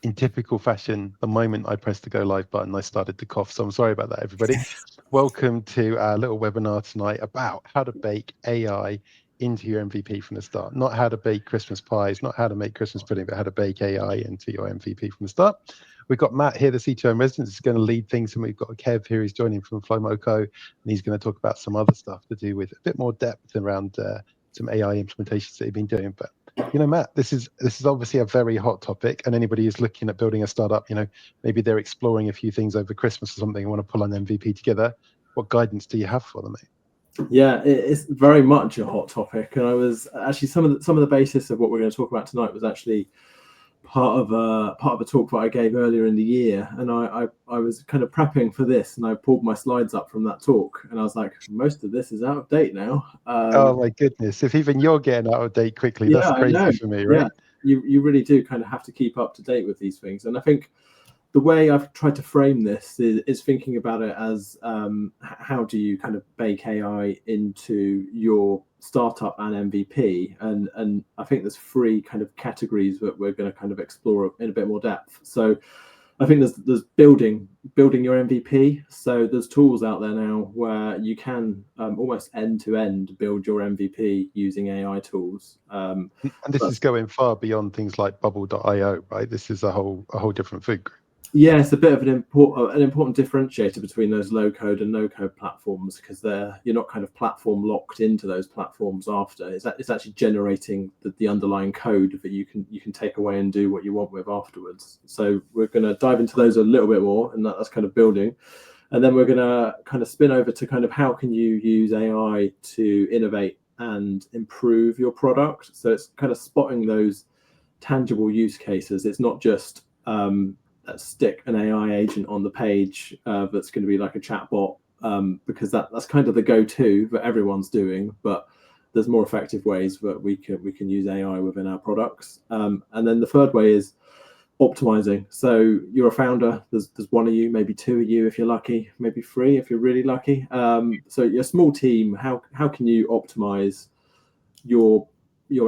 in typical fashion, the moment I pressed the go live button, I started to cough. So I'm sorry about that, everybody. Welcome to our little webinar tonight about how to bake AI into your MVP from the start. Not how to bake Christmas pies, not how to make Christmas pudding, but how to bake AI into your MVP from the start. We've got Matt here, the CTO in residence, is going to lead things, and we've got Kev here, who's joining from FlowmoCo, and he's going to talk about some other stuff to do with a bit more depth around some AI implementations that he's been doing. But you know, Matt, this is obviously a very hot topic, and anybody who's looking at building a startup, you know, maybe they're exploring a few things over Christmas or something and want to pull an MVP together. What guidance do you have for them, mate? Yeah, it's very much a hot topic, and I was actually some of the basis of what we're going to talk about tonight was actually part of a talk that I gave earlier in the year, and I was kind of prepping for this, and I pulled my slides up from that talk, and I was like, most of this is out of date now. Oh my goodness! If even you're getting out of date quickly, yeah, that's crazy for me, right? Yeah, you really do kind of have to keep up to date with these things, and I think the way I've tried to frame this is thinking about it as how do you kind of bake AI into your startup and MVP, and I think there's three kind of categories that we're going to kind of explore in a bit more depth. So I think there's building your MVP. So there's tools out there now where you can almost end to end build your MVP using AI tools. And this is going far beyond things like bubble.io, right? This is a whole different food group. Yeah, it's a bit of an important differentiator between those low code and no code platforms, because you're not kind of platform locked into those platforms after. It's actually generating the underlying code that you can take away and do what you want with afterwards. So we're going to dive into those a little bit more, and that's kind of building. And then we're going to kind of spin over to kind of how can you use AI to innovate and improve your product. So it's kind of spotting those tangible use cases. It's not just stick an AI agent on the page that's going to be like a chatbot, because that's kind of the go-to that everyone's doing. But there's more effective ways that we can use AI within our products. And then the third way is optimizing. So you're a founder. There's one of you, maybe two of you if you're lucky, maybe three if you're really lucky. So you're a small team. How can you optimize your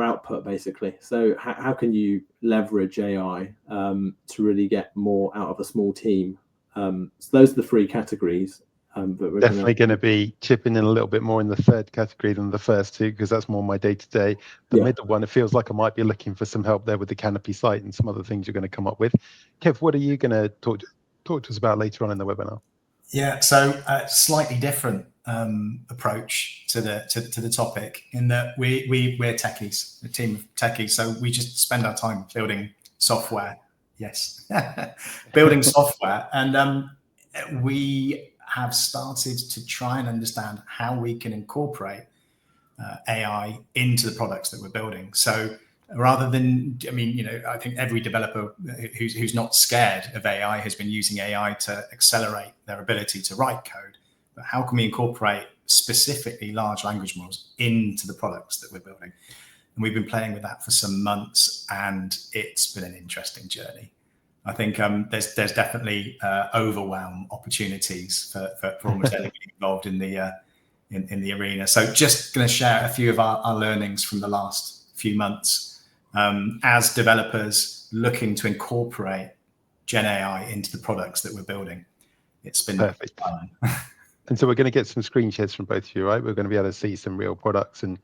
output, basically? So how can you leverage AI to really get more out of a small team? So those are the three categories. But we're definitely going to be chipping in a little bit more in the third category than the first two, because that's more my day-to-day. The middle one, it feels like I might be looking for some help there with the Canopy site and some other things you're going to come up with. Kev, what are you going to talk to us about later on in the webinar? Yeah, so a slightly different approach to the topic, in that we're techies, a team of techies. So we just spend our time building software. Yes, building software, and we have started to try and understand how we can incorporate AI into the products that we're building. So rather than, I think every developer who's not scared of AI has been using AI to accelerate their ability to write code. But how can we incorporate specifically large language models into the products that we're building? And we've been playing with that for some months, and it's been an interesting journey. I think there's definitely overwhelm opportunities for almost anybody involved in the arena. So just going to share a few of our learnings from the last few months as developers looking to incorporate Gen AI into the products that we're building. It's been perfect. Fun. And so we're going to get some screen shares from both of you, right? We're going to be able to see some real products, and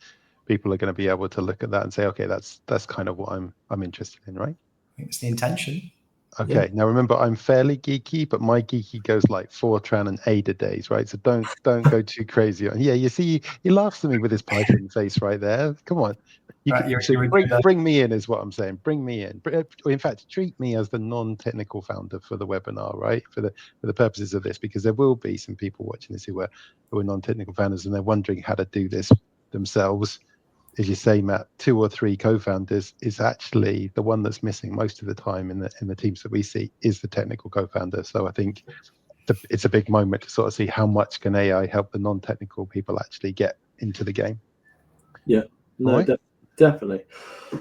people are going to be able to look at that and say, okay, that's kind of what I'm interested in, right? I think it's the intention. Okay, Yeah. Now remember, I'm fairly geeky, but my geeky goes like Fortran and Ada days, right? So don't go too crazy. Yeah, you see, he laughs at me with his Python face right there. Come on, bring me in is what I'm saying. Bring me in. In fact, treat me as the non-technical founder for the webinar, right? For the purposes of this, because there will be some people watching this who are non-technical founders, and they're wondering how to do this themselves. As you say, Matt, 2 or 3 co-founders is actually the one that's missing most of the time in the teams that we see, is the technical co-founder. So I think it's a big moment to sort of see how much can AI help the non-technical people actually get into the game. Yeah, no, right? Definitely.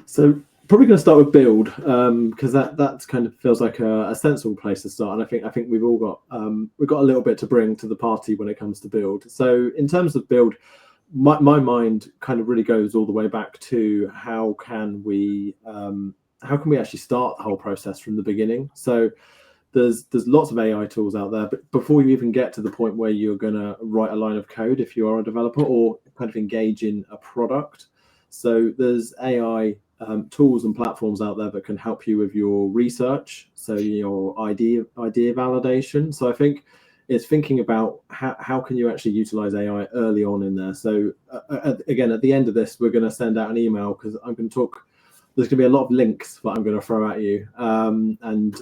So probably going to start with build, because that kind of feels like a sensible place to start. And I think we've all got a little bit to bring to the party when it comes to build. So in terms of build, my mind kind of really goes all the way back to how can we we actually start the whole process from the beginning? So there's lots of AI tools out there, but before you even get to the point where you're going to write a line of code, if you are a developer, or kind of engage in a product, so there's AI tools and platforms out there that can help you with your research, so your idea validation. So I think it's thinking about how can you actually utilize AI early on in there. So again, at the end of this, we're going to send out an email, because I'm going to talk. There's going to be a lot of links that I'm going to throw at you, and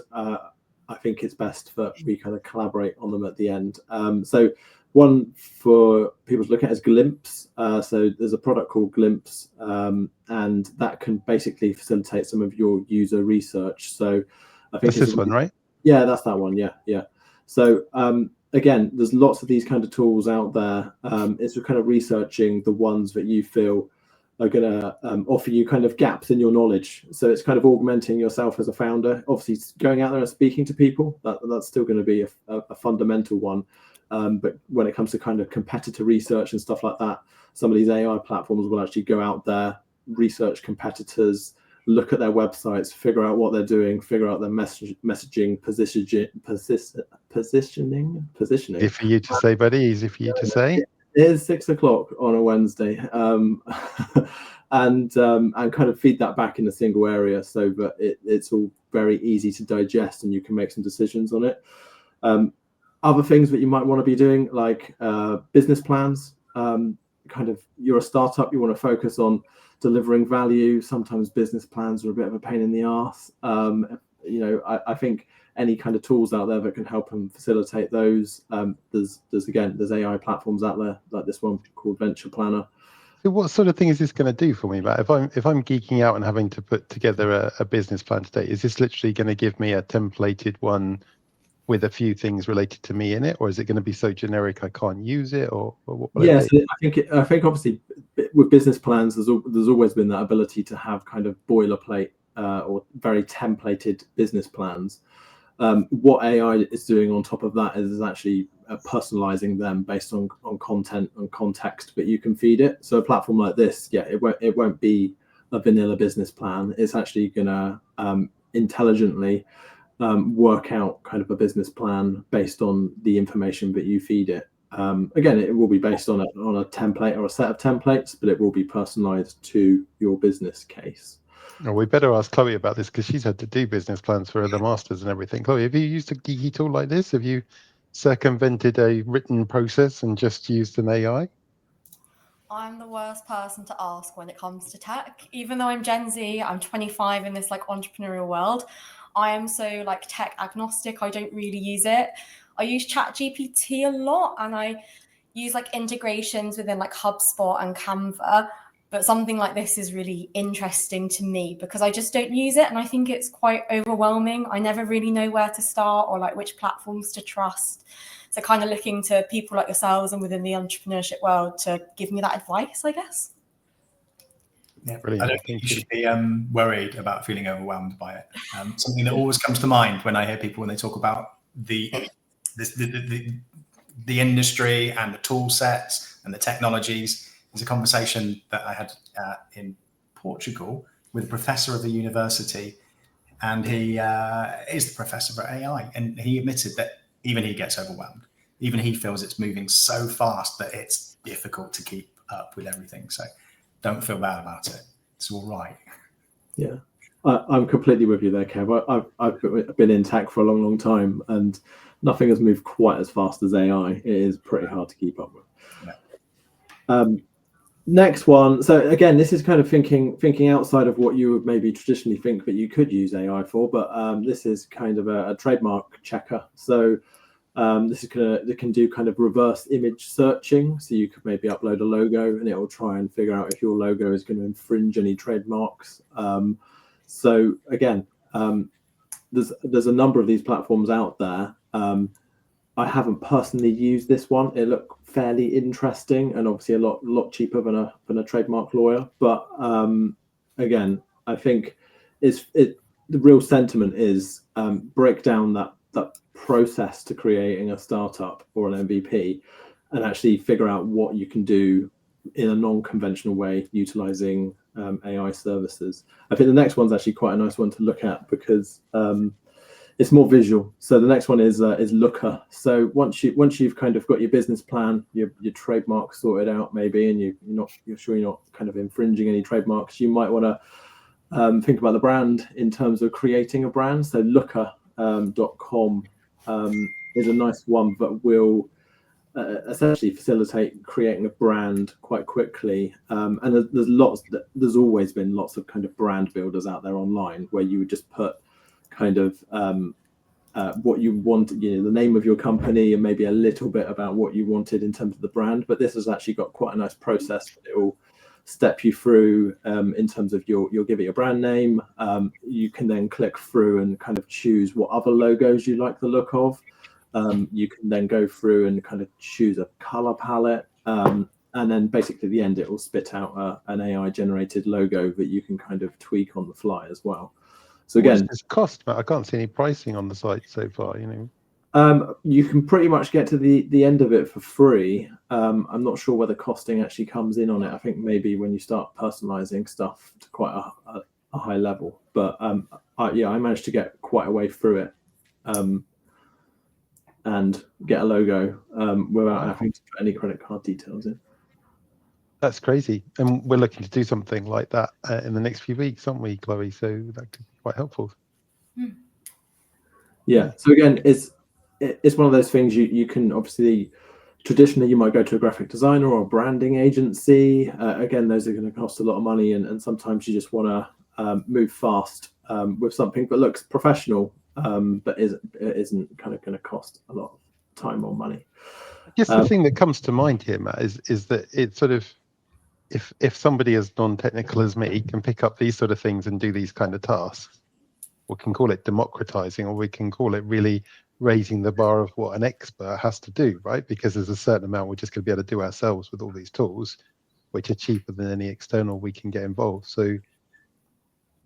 I think it's best that we kind of collaborate on them at the end. So one for people to look at is Glimpse. So there's a product called Glimpse, and that can basically facilitate some of your user research. So I think that's this one, right? Yeah, that's that one. Yeah. So again, there's lots of these kind of tools out there. It's kind of researching the ones that you feel are going to offer you kind of gaps in your knowledge. So it's kind of augmenting yourself as a founder. Obviously, going out there and speaking to people, that's still going to be a fundamental one. But when it comes to kind of competitor research and stuff like that, some of these AI platforms will actually go out there, research competitors, look at their websites, figure out what they're doing, figure out their messaging, positioning. Easy for you to say, buddy. Easy for you to say. It is 6 o'clock on a Wednesday, and kind of feed that back in a single area, so that it's all very easy to digest and you can make some decisions on it. Other things that you might want to be doing, like business plans. Kind of, you're a startup, you want to focus on delivering value. Sometimes business plans are a bit of a pain in the arse. I think any kind of tools out there that can help and facilitate those. There's AI platforms out there, like this one called Venture Planner. So what sort of thing is this going to do for me, Matt? If I'm geeking out and having to put together a business plan today, is this literally going to give me a templated one with a few things related to me in it, or is it going to be so generic I can't use it, or what will it be? I think obviously with business plans, there's always been that ability to have kind of boilerplate or very templated business plans. What AI is doing on top of that is actually personalizing them based on content and context that you can feed it. So a platform like this, it won't be a vanilla business plan. It's actually going to intelligently work out kind of a business plan based on the information that you feed it. Again, it will be based on a template or a set of templates, but it will be personalized to your business case. Oh, we better ask Chloe about this, because she's had to do business plans for the masters and everything. Chloe, have you used a geeky tool like this? Have you circumvented a written process and just used an AI? I'm the worst person to ask when it comes to tech. Even though I'm Gen Z, I'm 25 in this like entrepreneurial world. I am so like tech agnostic. I don't really use it. I use ChatGPT a lot, and I use like integrations within like HubSpot and Canva. But something like this is really interesting to me because I just don't use it, and I think it's quite overwhelming. I never really know where to start or like which platforms to trust. So kind of looking to people like yourselves and within the entrepreneurship world to give me that advice, I guess. Yeah, brilliant. I don't think you should be worried about feeling overwhelmed by it. Something that always comes to mind when I hear people when they talk about the industry and the tool sets and the technologies. There's a conversation that I had in Portugal with a professor of a university, and he is the professor of AI, and he admitted that even he gets overwhelmed. Even he feels it's moving so fast that it's difficult to keep up with everything. So don't feel bad about it. It's all right. Yeah, I'm completely with you there, Kev. I've been in tech for a long, long time, and nothing has moved quite as fast as AI. It is pretty hard to keep up with. Yeah. Next one. So again, this is kind of thinking outside of what you would maybe traditionally think that you could use AI for, but this is kind of a trademark checker. So this is it can do kind of reverse image searching. So you could maybe upload a logo and it will try and figure out if your logo is going to infringe any trademarks. So again, there's a number of these platforms out there. I haven't personally used this one. It looked fairly interesting and obviously a lot cheaper than a trademark lawyer. But again, I think the real sentiment is break down that process to creating a startup or an MVP and actually figure out what you can do in a non-conventional way utilizing AI services. I think the next one's actually quite a nice one to look at because it's more visual. So the next one is Looker. So once you've kind of got your business plan, your trademark sorted out maybe, and you're sure you're not kind of infringing any trademarks, you might want to think about the brand in terms of creating a brand. So looker.com is a nice one that will essentially facilitate creating a brand quite quickly. And there's always been lots of kind of brand builders out there online where you would just put kind of what you want, the name of your company and maybe a little bit about what you wanted in terms of the brand. But this has actually got quite a nice process that it will step you through in terms of you'll give it your brand name. You can then click through and kind of choose what other logos you like the look of. You can then go through and kind of choose a color palette. And then basically at the end, it will spit out an AI generated logo that you can kind of tweak on the fly as well. So again, what does this cost, Matt? I can't see any pricing on the site so far, you can pretty much get to the end of it for free. I'm not sure whether costing actually comes in on it. I think maybe when you start personalizing stuff to quite a high level, but I managed to get quite a way through it and get a logo without having to put any credit card details in. That's crazy. And we're looking to do something like that in the next few weeks, aren't we, Chloe? So that could be quite helpful. Yeah. So again, it's one of those things you can obviously, traditionally you might go to a graphic designer or a branding agency. Again, those are going to cost a lot of money, and sometimes you just want to move fast with something that looks professional, but isn't kind of going to cost a lot of time or money. I guess the thing that comes to mind here, Matt, is that it's sort of, if somebody as non-technical as me can pick up these sort of things and do these kind of tasks, we can call it democratizing, or we can call it really raising the bar of what an expert has to do, right? Because there's a certain amount we're just going to be able to do ourselves with all these tools, which are cheaper than any external we can get involved. So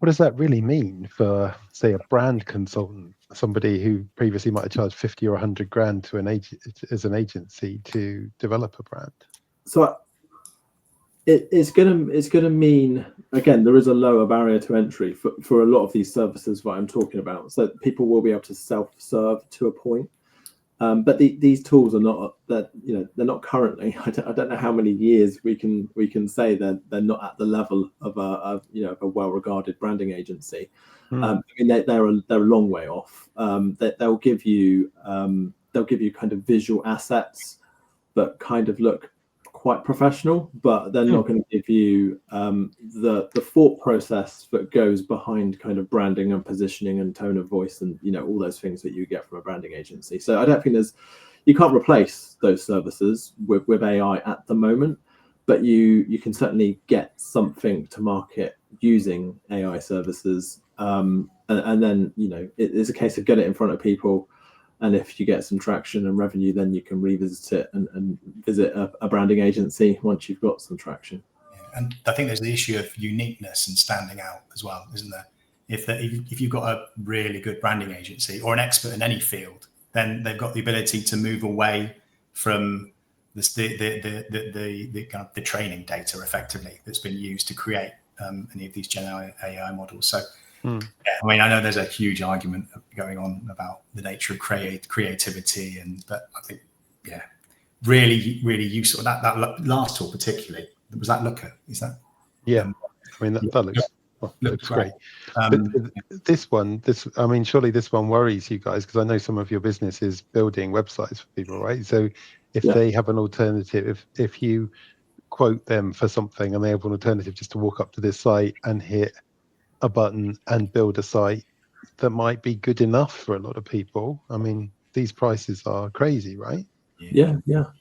what does that really mean for, say, a brand consultant, somebody who previously might have charged 50 or 100 grand to as an agency to develop a brand? So it's gonna mean, again, there is a lower barrier to entry for a lot of these services that I'm talking about. So people will be able to self-serve to a point, but these tools are not that, they're not currently. I don't know how many years we can say that they're not at the level of a well-regarded branding agency. I mean, they're a long way off. They'll give you kind of visual assets that kind of look quite professional, but they're not going to give you the thought process that goes behind kind of branding and positioning and tone of voice and all those things that you get from a branding agency. So I don't think you can't replace those services with AI at the moment, but you can certainly get something to market using AI services, and then it's a case of get it in front of people. And if you get some traction and revenue, then you can revisit it and visit a branding agency once you've got some traction. Yeah, and I think there's the issue of uniqueness and standing out as well, isn't there? If you've got a really good branding agency or an expert in any field, then they've got the ability to move away from the kind of the training data effectively that's been used to create any of these Gen AI models. So. Yeah, I mean, I know there's a huge argument going on about the nature of creativity, but I think, really, really useful. That last tool particularly, was that Looker? Is that? Yeah, I mean that looks great. But this one, I mean, surely this one worries you guys, because I know some of your business is building websites for people, right? So if they have an alternative, if you quote them for something and they have an alternative just to walk up to this site and hit a button and build a site that might be good enough for a lot of people. I mean, these prices are crazy, right? Yeah.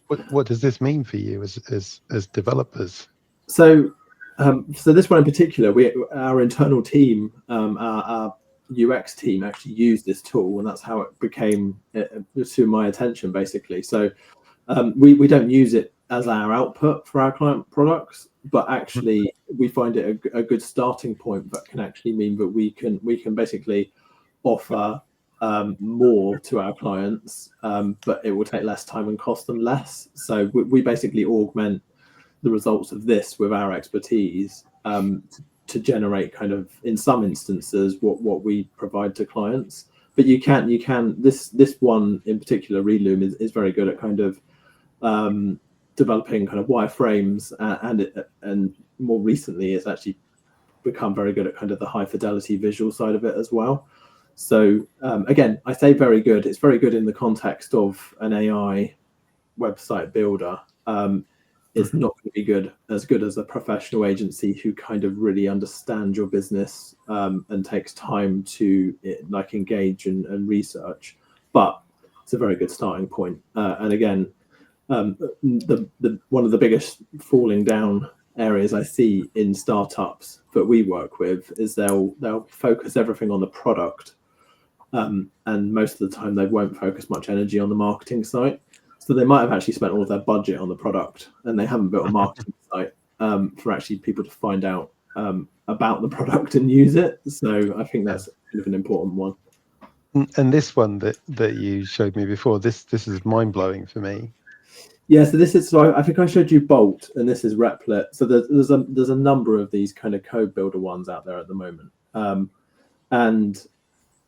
What does this mean for you as developers? So this one in particular, our internal team, our UX team actually used this tool, and that's how it became to my attention, basically. So we don't use it as our output for our client products, but actually we find it a good starting point that can actually mean that we can basically offer more to our clients, but it will take less time and cost them less. So we basically augment the results of this with our expertise, to generate kind of, in some instances, what we provide to clients. But you can this one in particular, Reloom, is very good at kind of developing kind of wireframes, and more recently it's actually become very good at kind of the high fidelity visual side of it as well. So again, I say very good. It's very good in the context of an AI website builder. It's not going to be good as a professional agency who kind of really understands your business and takes time to engage and research. But it's a very good starting point. And again, the one of the biggest falling down areas I see in startups that we work with is they'll focus everything on the product, and most of the time they won't focus much energy on the marketing side. So they might have actually spent all of their budget on the product, and they haven't built a marketing site for actually people to find out about the product and use it. So I think that's kind of an important one. And this one that you showed me before, this is mind blowing for me. Yeah, so this is, so I think I showed you Bolt, and this is Replit. So there's a number of these kind of code builder ones out there at the moment, and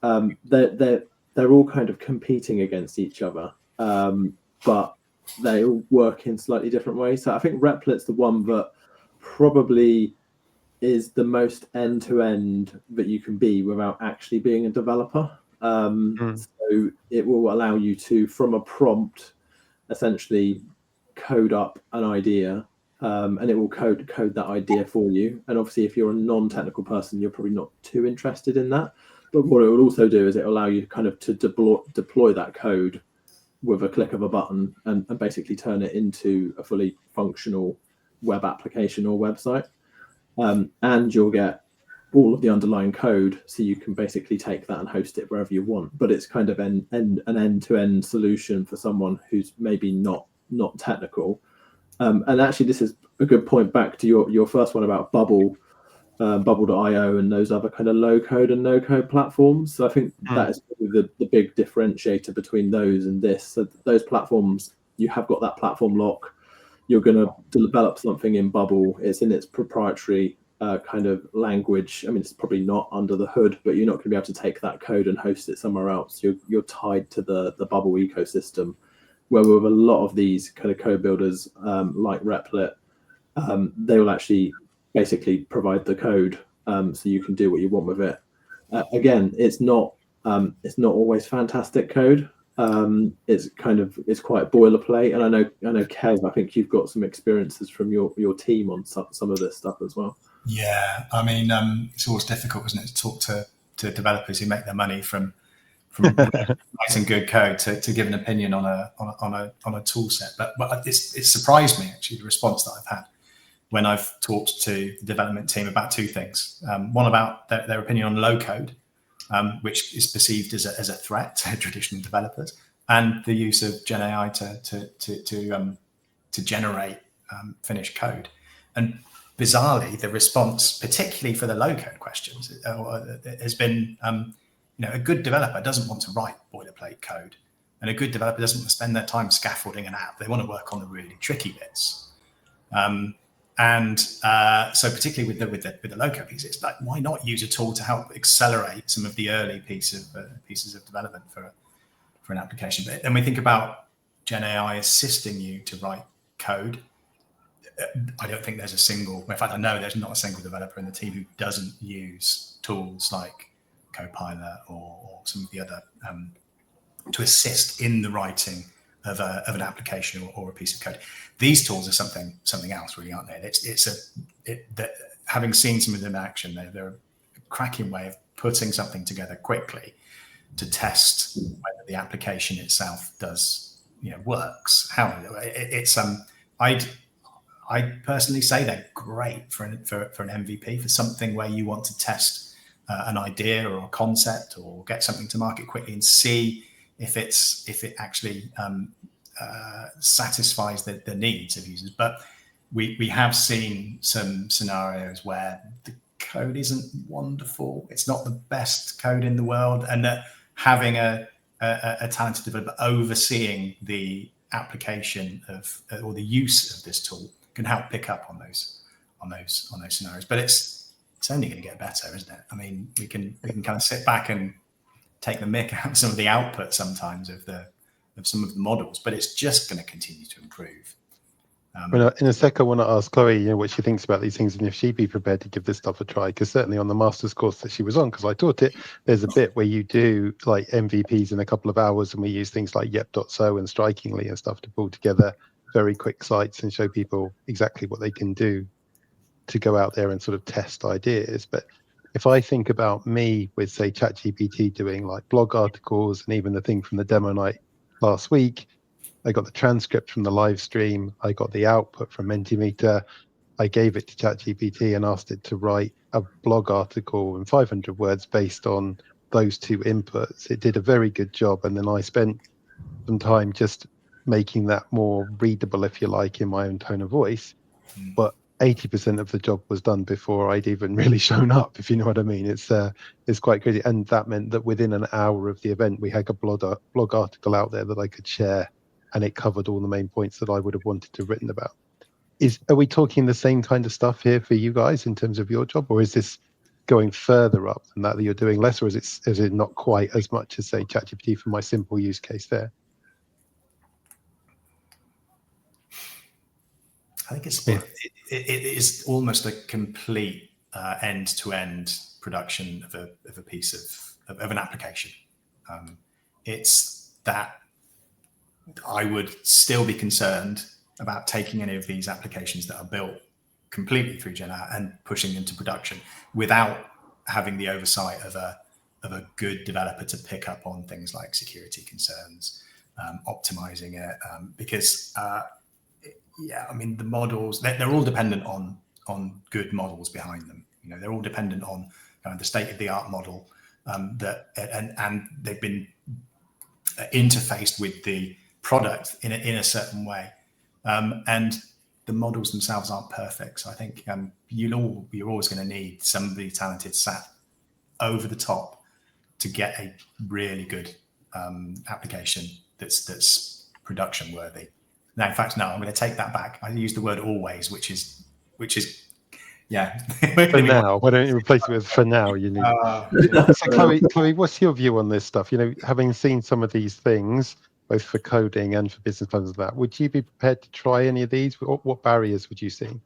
they're all kind of competing against each other, but they all work in slightly different ways. So I think Replit's the one that probably is the most end-to-end that you can be without actually being a developer. So it will allow you to, from a prompt, essentially code up an idea, and it will code that idea for you. And obviously, if you're a non-technical person, you're probably not too interested in that. But what it will also do is it will allow you kind of to deploy that code with a click of a button and basically turn it into a fully functional web application or website. And you'll get all of the underlying code, so you can basically take that and host it wherever you want. But it's kind of an end-to-end solution for someone who's maybe not technical. And actually, this is a good point back to your first one about Bubble.io and those other kind of low code and no code platforms. So I think that is probably the big differentiator between those and this. So those platforms, you have got that platform lock. You're going to develop something in Bubble. It's in its proprietary kind of language. I mean, it's probably not under the hood, but you're not going to be able to take that code and host it somewhere else. You're tied to the Bubble ecosystem, where with a lot of these kind of code builders like Replit, they will actually basically provide the code, so you can do what you want with it. Again, it's not always fantastic code. It's quite boilerplate, and I know Kev, I think you've got some experiences from your team on some of this stuff as well. Yeah, I mean, it's always difficult, isn't it, to talk to developers who make their money from writing good code to give an opinion on a tool set. But it surprised me, actually, the response that I've had when I've talked to the development team about two things. One about their opinion on low code, which is perceived as a threat to traditional developers, and the use of Gen AI to generate finished code. And bizarrely, the response, particularly for the low code questions, has been, a good developer doesn't want to write boilerplate code, and a good developer doesn't want to spend their time scaffolding an app. They want to work on the really tricky bits. So particularly with the low code piece, it's like, why not use a tool to help accelerate some of the early pieces of development for an application? But then we think about Gen AI assisting you to write code. I don't think there's a single, in fact, I know there's not a single developer in the team who doesn't use tools like Copilot or some of the other to assist in the writing of an application or a piece of code. These tools are something else, really, aren't they? Having seen some of them in action, they're a cracking way of putting something together quickly to test whether the application itself works. I'd personally say they're great for an MVP, for something where you want to test an idea or a concept or get something to market quickly and see if it actually satisfies the needs of users. But we have seen some scenarios where the code isn't wonderful. It's not the best code in the world, and that having a talented developer overseeing the application or the use of this tool can help pick up on those scenarios. But it's only going to get better, isn't it? I mean, we can kind of sit back and take the mick out of some of the output sometimes of some of the models, but it's just going to continue to improve. In a sec, I want to ask Chloe, what she thinks about these things and if she'd be prepared to give this stuff a try. Because certainly on the master's course that she was on, because I taught it, there's a bit where you do like MVPs in a couple of hours, and we use things like yep.so and strikingly and stuff to pull together very quick sites and show people exactly what they can do to go out there and sort of test ideas. But if I think about me with, say, ChatGPT doing like blog articles and even the thing from the demo night last week, I got the transcript from the live stream. I got the output from Mentimeter. I gave it to ChatGPT and asked it to write a blog article in 500 words based on those two inputs. It did a very good job. And then I spent some time just making that more readable, if you like, in my own tone of voice. But 80% of the job was done before I'd even really shown up, if you know what I mean. It's quite crazy. And that meant that within an hour of the event, we had a blog article out there that I could share, and it covered all the main points that I would have wanted to have written about. Are we talking the same kind of stuff here for you guys in terms of your job, or is this going further up than that you're doing less, or is it not quite as much as, say, ChatGPT for my simple use case there? I think it is almost a complete end-to-end production of a piece of an application. It's that I would still be concerned about taking any of these applications that are built completely through Gen AI and pushing them to production without having the oversight of a good developer to pick up on things like security concerns, optimizing it, because I mean, the models, they're all dependent on good models behind them. They're all dependent on kind of the state-of-the-art model and they've been interfaced with the product in a certain way, and the models themselves aren't perfect. So I think you're always going to need somebody talented sat over the top to get a really good application that's production worthy. Now, in fact, no, I'm going to take that back. I used the word always, which is yeah. For now, why don't you replace it with for now? You need. So, Chloe, what's your view on this stuff? Having seen some of these things, both for coding and for business plans, and that, would you be prepared to try any of these? What barriers would you see?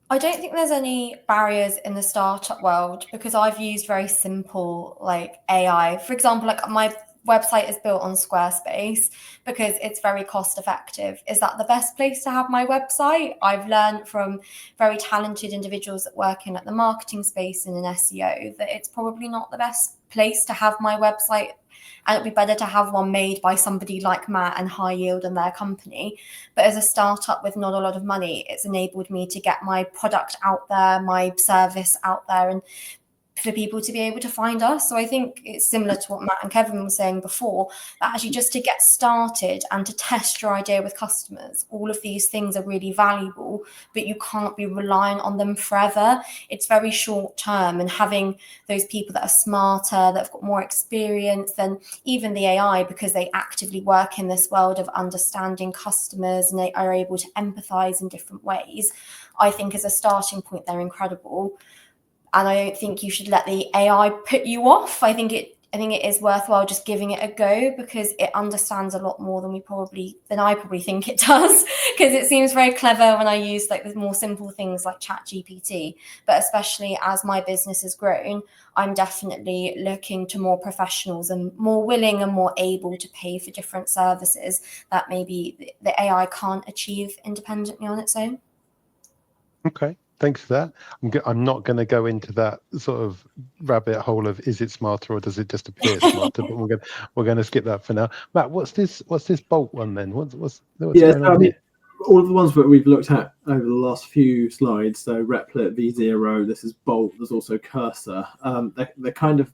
I don't think there's any barriers in the startup world because I've used very simple like AI. For example, like my website is built on Squarespace because it's very cost effective. Is that the best place to have my website? I've learned from very talented individuals that work in the marketing space and in SEO that it's probably not the best place to have my website, and it'd be better to have one made by somebody like Matt and High Yield and their company. But as a startup with not a lot of money, it's enabled me to get my product out there, my service out there, and for people to be able to find us. So I think it's similar to what Matt and Kevin were saying before, that actually just to get started and to test your idea with customers, all of these things are really valuable, but you can't be relying on them forever. It's very short term, and having those people that are smarter, that have got more experience than even the AI, because they actively work in this world of understanding customers and they are able to empathize in different ways. I think as a starting point, they're incredible. And I don't think you should let the AI put you off. I think it is worthwhile just giving it a go because it understands a lot more than I probably think it does. Because it seems very clever when I use like the more simple things like ChatGPT. But especially as my business has grown, I'm definitely looking to more professionals and more willing and more able to pay for different services that maybe the AI can't achieve independently on its own. Okay. Thanks for that. I'm not going to go into that sort of rabbit hole of is it smarter or does it just appear smarter, but we're going to skip that for now. Matt, what's this Bolt one then? What's going on here? All of the ones that we've looked at over the last few slides, so Replit, V0, this is Bolt, there's also Cursor. They're kind of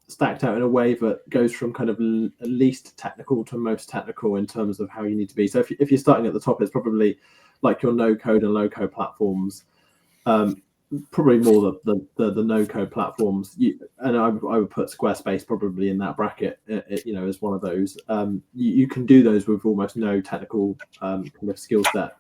stacked out in a way that goes from kind of least technical to most technical in terms of how you need to be. So if you're starting at the top, it's probably like your no-code and low-code platforms. Probably more the no-code platforms, and I would put Squarespace probably in that bracket. As one of those. You can do those with almost no technical kind of skill set,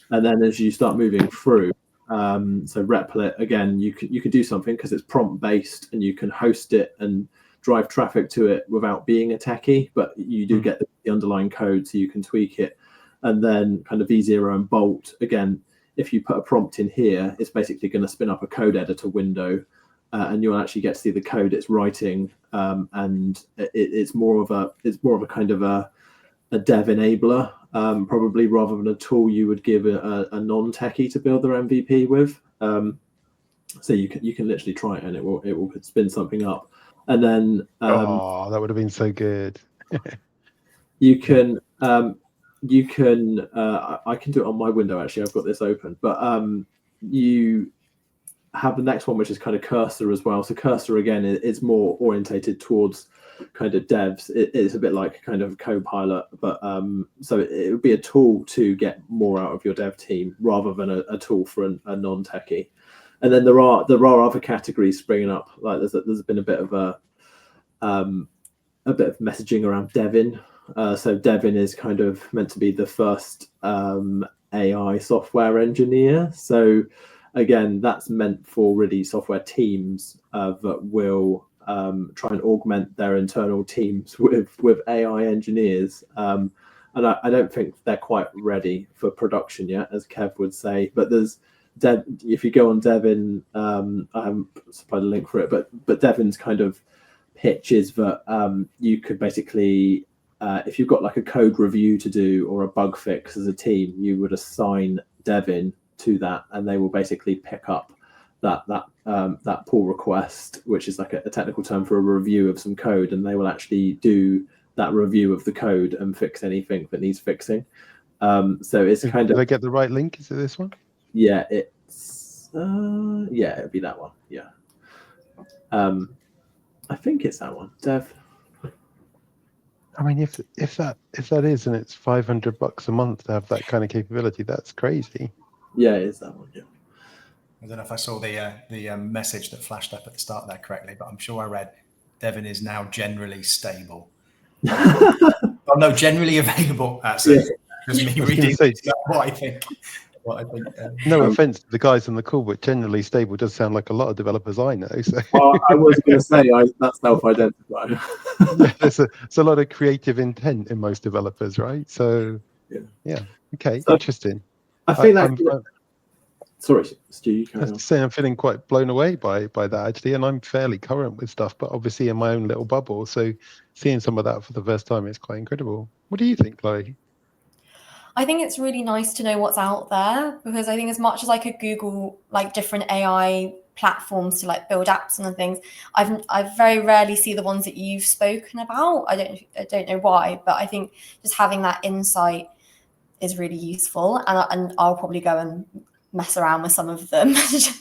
and then as you start moving through, So Replit, again, you could do something because it's prompt based and you can host it and drive traffic to it without being a techie, but you do get the underlying code, so you can tweak it. And then kind of V0 and Bolt, again, if you put a prompt in here, it's basically going to spin up a code editor window, and you'll actually get to see the code it's writing, and it's more of a kind of a dev enabler, probably, rather than a tool you would give a non-techie to build their MVP with. So you can literally try it and it will spin something up. And then that would have been so good. you can I can do it on my window, actually. I've got this open, but you have the next one, which is kind of Cursor as well. So Cursor, again, is more orientated towards kind of devs. It's a bit like kind of Copilot, but so it would be a tool to get more out of your dev team rather than a tool for a non-techie. And then there are other categories springing up. Like there's been a bit of messaging around Devin. So Devin is kind of meant to be the first AI software engineer. So again, that's meant for really software teams that will try and augment their internal teams with AI engineers. And I don't think they're quite ready for production yet, as Kev would say. But if you go on Devin, I haven't supplied a link for it, but Devin's kind of pitch is that you could basically, if you've got like a code review to do or a bug fix as a team, you would assign Devin to that, and they will basically pick up that pull request, which is like a technical term for a review of some code, and they will actually do that review of the code and fix anything that needs fixing. So it's kind of. Did I get the right link? Is it this one? Yeah, it's it'd be that one. Yeah, I think it's that one. Dev. I mean, if that is, and it's $500 a month to have that kind of capability, that's crazy. Yeah, it is that one. Yeah. I don't know if I saw the message that flashed up at the start there correctly, but I'm sure I read Devin is now generally stable. Oh no, generally available. That's just me reading what I think. No offense to the guys on the call, but generally stable does sound like a lot of developers I know. So. Well, I was going to say that's self-identified. Yeah, there's a lot of creative intent in most developers, right? So yeah. Okay, so, interesting. I think sorry, Stu, you carry on. I'm feeling quite blown away by that, actually, and I'm fairly current with stuff, but obviously in my own little bubble. So seeing some of that for the first time is quite incredible. What do you think, Chloe? I think it's really nice to know what's out there, because I think as much as I could Google like different AI platforms to like build apps and things, I very rarely see the ones that you've spoken about. I don't know why, but I think just having that insight is really useful, and I'll probably go and mess around with some of them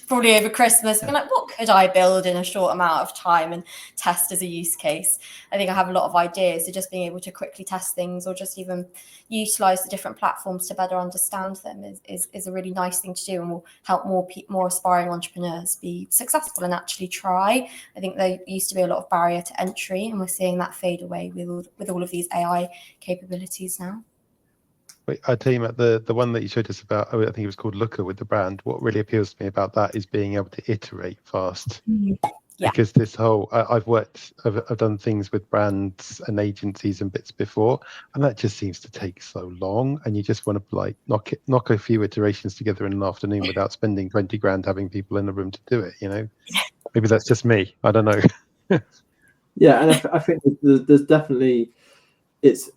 probably over Christmas, and like, what could I build in a short amount of time and test as a use case? I think I have a lot of ideas, so just being able to quickly test things or just even utilize the different platforms to better understand them is a really nice thing to do, and will help more aspiring entrepreneurs be successful and actually try. I think there used to be a lot of barrier to entry, and we're seeing that fade away with all of these AI capabilities now. Wait, I tell you, Matt, the one that you showed us about, I think it was called Looker with the brand. What really appeals to me about that is being able to iterate fast. Yeah. Because this whole, I've done things with brands and agencies and bits before, and that just seems to take so long. And you just want to like knock a few iterations together in an afternoon without spending 20 grand having people in the room to do it. You know, maybe that's just me. I don't know. Yeah, and I think there's definitely it's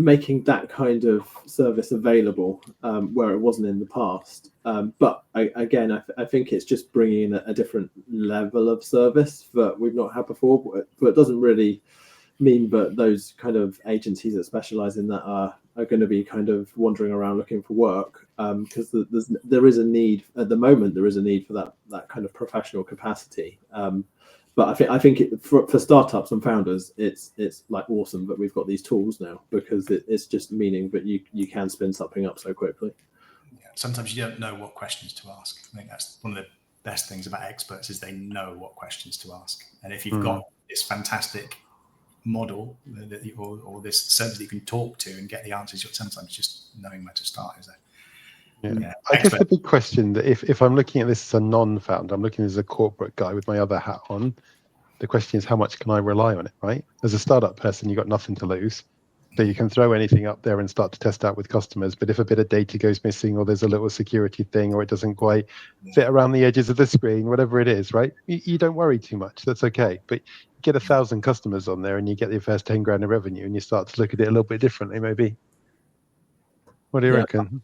making that kind of service available where it wasn't in the past. But I think it's just bringing in a different level of service that we've not had before. But it doesn't really mean that those kind of agencies that specialize in that are going to be kind of wandering around looking for work, because there is a need at the moment. There is a need for that kind of professional capacity. But I think for startups and founders, it's like awesome that we've got these tools now, because it's just meaning that you can spin something up so quickly. Yeah, sometimes you don't know what questions to ask. I think that's one of the best things about experts, is they know what questions to ask. And if you've got this fantastic model or this service that you can talk to and get the answers, sometimes just knowing where to start Yeah. I guess the big question that if I'm looking at this as a non-founder, I'm looking as a corporate guy with my other hat on. The question is, how much can I rely on it, right? As a startup person, you've got nothing to lose. So you can throw anything up there and start to test out with customers. But if a bit of data goes missing, or there's a little security thing, or it doesn't quite fit around the edges of the screen, whatever it is, right? You don't worry too much. That's okay. But you get 1,000 customers on there and you get your first 10 grand of revenue, and you start to look at it a little bit differently, maybe. What do you reckon?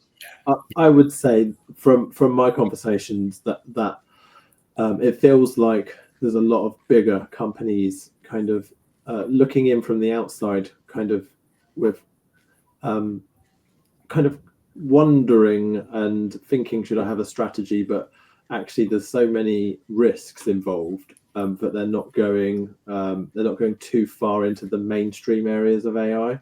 I would say from my conversations that it feels like there's a lot of bigger companies kind of looking in from the outside, kind of with kind of wondering and thinking, should I have a strategy? But actually, there's so many risks involved that they're not going too far into the mainstream areas of AI.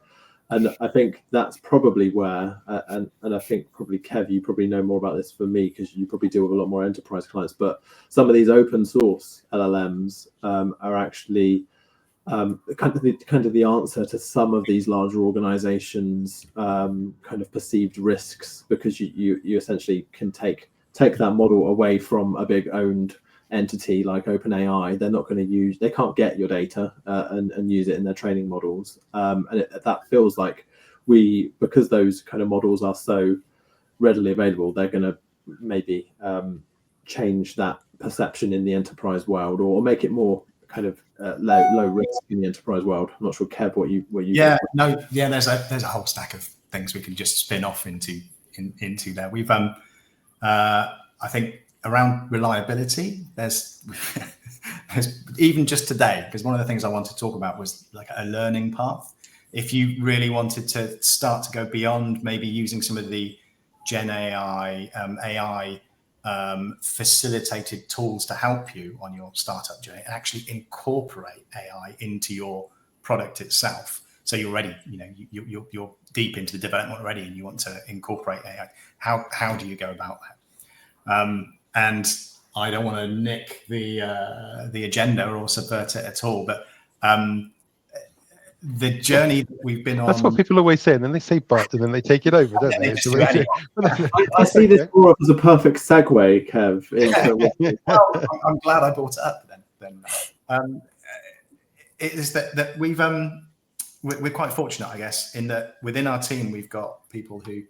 And I think that's probably where, and I think probably Kev, you probably know more about this for me because you probably deal with a lot more enterprise clients. But some of these open source LLMs are actually kind of the answer to some of these larger organizations' kind of perceived risks, because you essentially can take that model away from a big owned entity like OpenAI. They're not going to they can't get your data and use it in their training models. And that feels like because those kind of models are so readily available, they're going to maybe change that perception in the enterprise world, or make it more kind of low risk in the enterprise world. I'm not sure, Kev, what you there's a whole stack of things we can just spin off into there. We've I think around reliability, there's even just today, because one of the things I wanted to talk about was like a learning path. If you really wanted to start to go beyond maybe using some of the Gen AI facilitated tools to help you on your startup journey, and actually incorporate AI into your product itself. So you're ready, you're deep into the development already, and you want to incorporate AI. How do you go about that? And I don't want to nick the agenda or subvert it at all, but the journey that we've been on. That's what people always say, and then they say "but," and then they take it over, don't they? I see this more as a perfect segue, Kev. Well, I'm glad I brought it up then. It is that we're quite fortunate, I guess, in that within our team we've got people who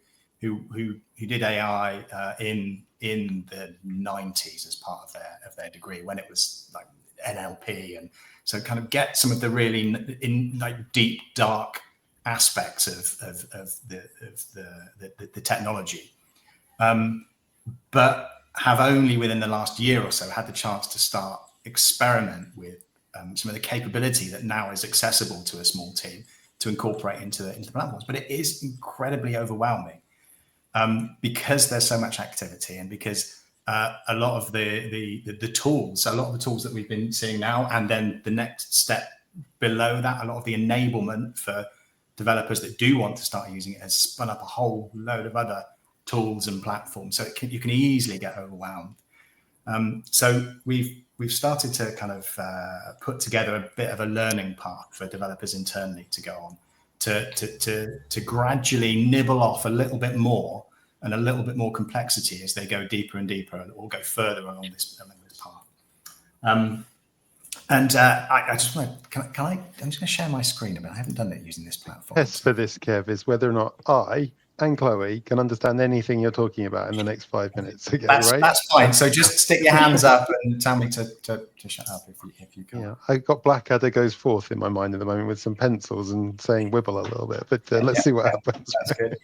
did AI in the 90s as part of their degree, when it was like NLP, and so kind of get some of the really deep dark aspects of the technology, but have only within the last year or so had the chance to start experiment with some of the capability that now is accessible to a small team to incorporate into the platforms. But it is incredibly overwhelming because there's so much activity, and because a lot of the tools that we've been seeing now, and then the next step below that, a lot of the enablement for developers that do want to start using it has spun up a whole load of other tools and platforms. So you can easily get overwhelmed. So we've started to kind of put together a bit of a learning path for developers internally to go on to gradually nibble off a little bit more and a little bit more complexity as they go deeper and deeper, or go further along this path. I just want to, I'm just going to share my screen a bit. I haven't done it using this platform. Test for this, Kev, is whether or not I and Chloe can understand anything you're talking about in the next 5 minutes. Okay, right? That's fine. So just stick your hands up and tell me to shut up if you can. Yeah, I've got Blackadder goes forth in my mind at the moment with some pencils and saying "wibble" a little bit, but let's see what happens. That's good.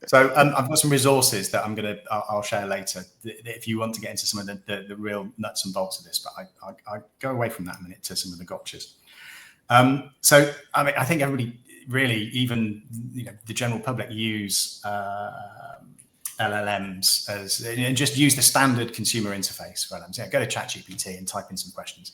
So I've got some resources that I'll share later if you want to get into some of the real nuts and bolts of this. But I go away from that a minute to some of the gotchas. So I mean, I think everybody really, even the general public, use LLMs and just use the standard consumer interface for LLMs. Go to ChatGPT and type in some questions.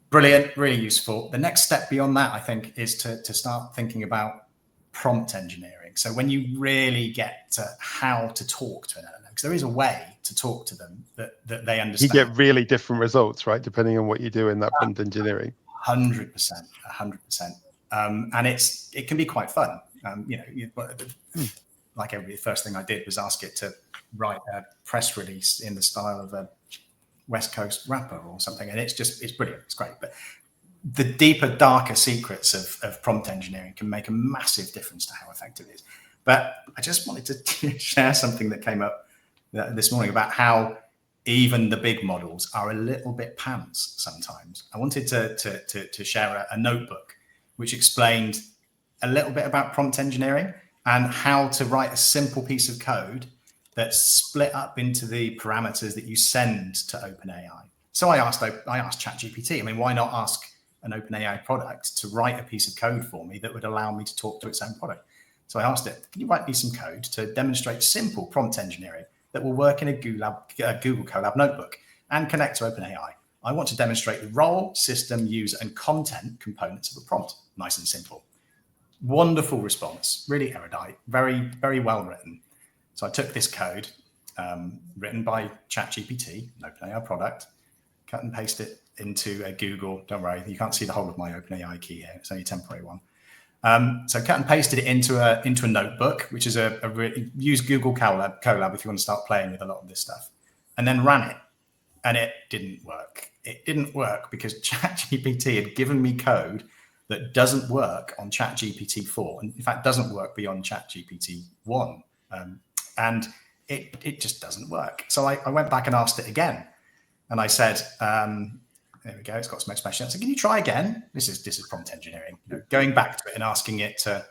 Brilliant, really useful. The next step beyond that, I think, is to start thinking about prompt engineering. So when you really get to how to talk to an LLM, because there is a way to talk to them that they understand. You get really different results, right, depending on what you do in that prompt engineering. 100%. And it can be quite fun. Like the first thing I did was ask it to write a press release in the style of a West Coast rapper or something. And it's brilliant. It's great. But the deeper, darker secrets of prompt engineering can make a massive difference to how effective it is. But I just wanted to share something that came up this morning about how even the big models are a little bit pants sometimes. I wanted to share a notebook which explained a little bit about prompt engineering and how to write a simple piece of code that's split up into the parameters that you send to OpenAI. So I asked ChatGPT, I mean, why not ask an OpenAI product to write a piece of code for me that would allow me to talk to its own product? So I asked it, can you write me some code to demonstrate simple prompt engineering that will work in a Google Colab notebook and connect to OpenAI? I want to demonstrate the role, system, user, and content components of a prompt. Nice and simple. Wonderful response, really erudite, very, very well written. So I took this code written by ChatGPT, an OpenAI product, cut and paste it into a Google. Don't worry, you can't see the whole of my OpenAI key here. It's only a temporary one. So cut and pasted it into a notebook, which is use Google Colab if you want to start playing with a lot of this stuff, and then ran it, and it didn't work. It didn't work because ChatGPT had given me code that doesn't work on ChatGPT 4, and in fact doesn't work beyond ChatGPT 1, and it just doesn't work. So I went back and asked it again, and I said, there we go, it's got some expression. So can you try again? This is prompt engineering, going back to it and asking it to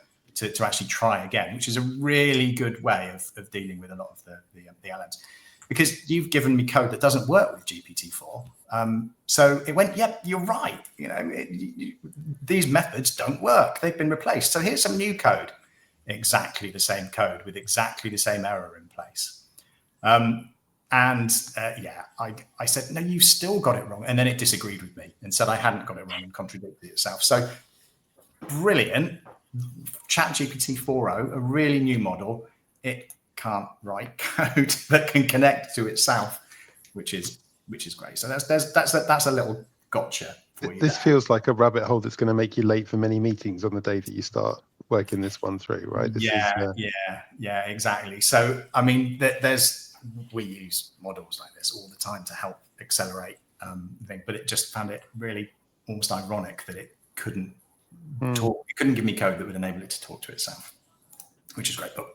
actually try again, which is a really good way of dealing with a lot of the LMs. Because you've given me code that doesn't work with GPT-4. So it went, yep, you're right. These methods don't work. They've been replaced. So here's some new code. Exactly the same code with exactly the same error in place. I said, no, you still got it wrong. And then it disagreed with me and said I hadn't got it wrong and contradicted itself. So brilliant. ChatGPT 4.0, a really new model. It can't write code that can connect to itself, which is great. So that's a little gotcha for you. This feels like a rabbit hole that's going to make you late for many meetings on the day that you start working this one through, right? Yeah, exactly. So I mean, we use models like this all the time to help accelerate things, but it just found it really almost ironic that it couldn't talk. It couldn't give me code that would enable it to talk to itself, which is great. But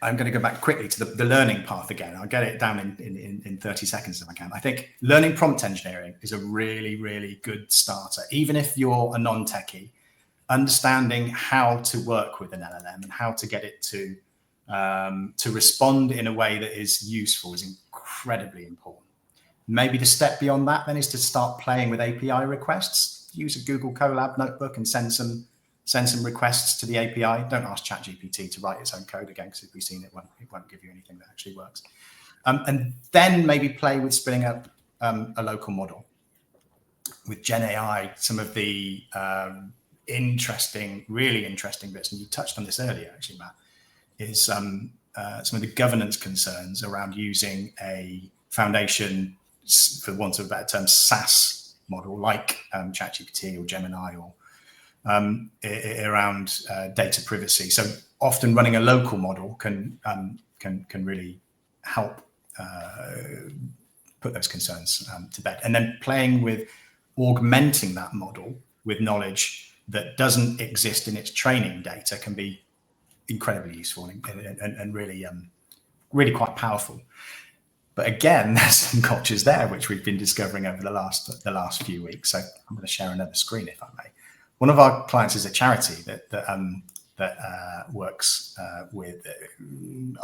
I'm going to go back quickly to the learning path again. I'll get it down in 30 seconds if I can. I think learning prompt engineering is a really, really good starter. Even if you're a non-techie, understanding how to work with an LLM and how to get it to respond in a way that is useful is incredibly important. Maybe the step beyond that then is to start playing with API requests. Use a Google Colab notebook and send some requests to the API. Don't ask ChatGPT to write its own code again, because if we've seen it, it won't give you anything that actually works. And then maybe play with spinning up a local model. With Gen AI, some of the really interesting bits, and you touched on this earlier actually, Matt, is some of the governance concerns around using a foundation, for want of a better term, SaaS model like ChatGPT or Gemini or around data privacy. So often running a local model can really help put those concerns to bed. And then playing with augmenting that model with knowledge that doesn't exist in its training data can be incredibly useful and really quite powerful. But again, there's some gotchas there which we've been discovering over the last few weeks. So I'm going to share another screen if I may. One of our clients is a charity that works with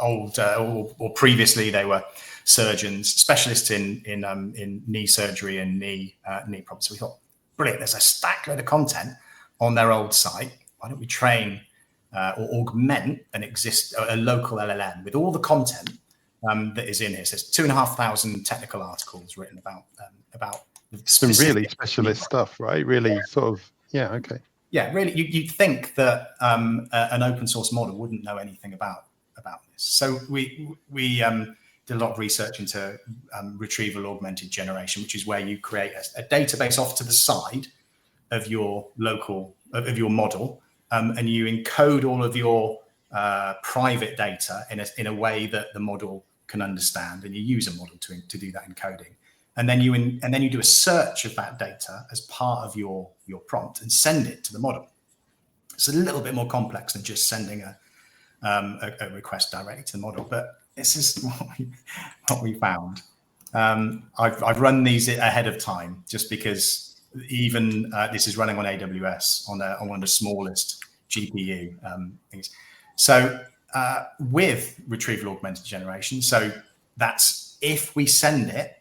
old or previously they were surgeons, specialists in knee surgery and knee problems. So we thought, brilliant, there's a stack load of content on their old site. Why don't we train or augment a local LLM with all the content that is in here? So there's 2,500 technical articles written about some really specialist stuff, right? Really sort of, yeah, okay. Yeah, really, you'd think that an open source model wouldn't know anything about this. So we did a lot of research into retrieval augmented generation, which is where you create a database off to the side of your model, and you encode all of your private data in a way that the model can understand, and you use a model to do that encoding. And then you do a search of that data as part of your prompt and send it to the model. It's a little bit more complex than just sending a request directly to the model, but this is what we found. I've run these ahead of time just because even this is running on AWS on one of the smallest GPU things. So with retrieval augmented generation, so that's if we send it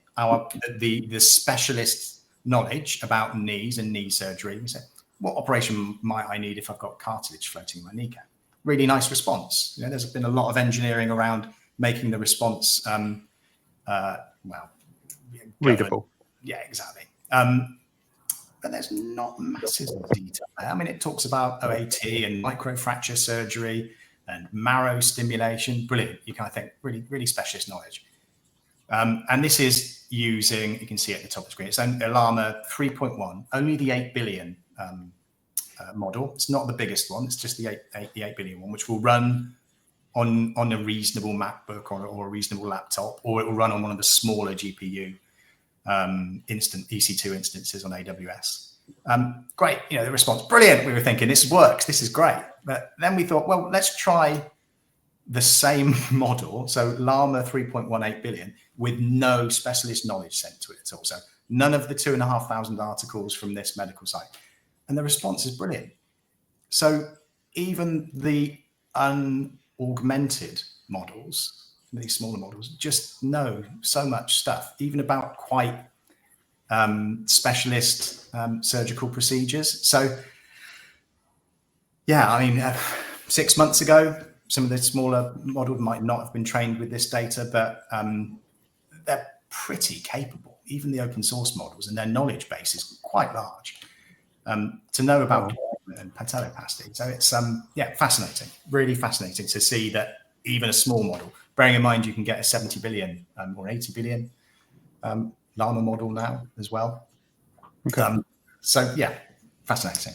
the specialist knowledge about knees and knee surgery, we say, what operation might I need if I've got cartilage floating in my kneecap? Really nice response. You know, there's been a lot of engineering around making the response readable. Yeah, exactly. But there's not masses of detail there. I mean, it talks about OAT and microfracture surgery and marrow stimulation. Brilliant. You kind of think really, really specialist knowledge. And this is using, you can see at the top of the screen, it's a Llama 3.1, only the 8 billion model. It's not the biggest one. It's just the 8 billion one, which will run on a reasonable MacBook or a reasonable laptop, or it will run on one of the smaller GPU EC2 instances on AWS. Great, you know, the response, brilliant. We were thinking this works, this is great. But then we thought, well, let's try the same model, so Llama 3.18 billion, with no specialist knowledge sent to it at all. So none of the 2,500 articles from this medical site. And the response is brilliant. So even the unaugmented models, these smaller models, just know so much stuff, even about quite specialist surgical procedures. So yeah, I mean, 6 months ago, some of the smaller models might not have been trained with this data, but they're pretty capable, even the open source models, and their knowledge base is quite large to know about and patelloplasty. So it's fascinating, really fascinating to see that even a small model, bearing in mind you can get a 70 billion or 80 billion Llama model now as well. Okay. So yeah, fascinating.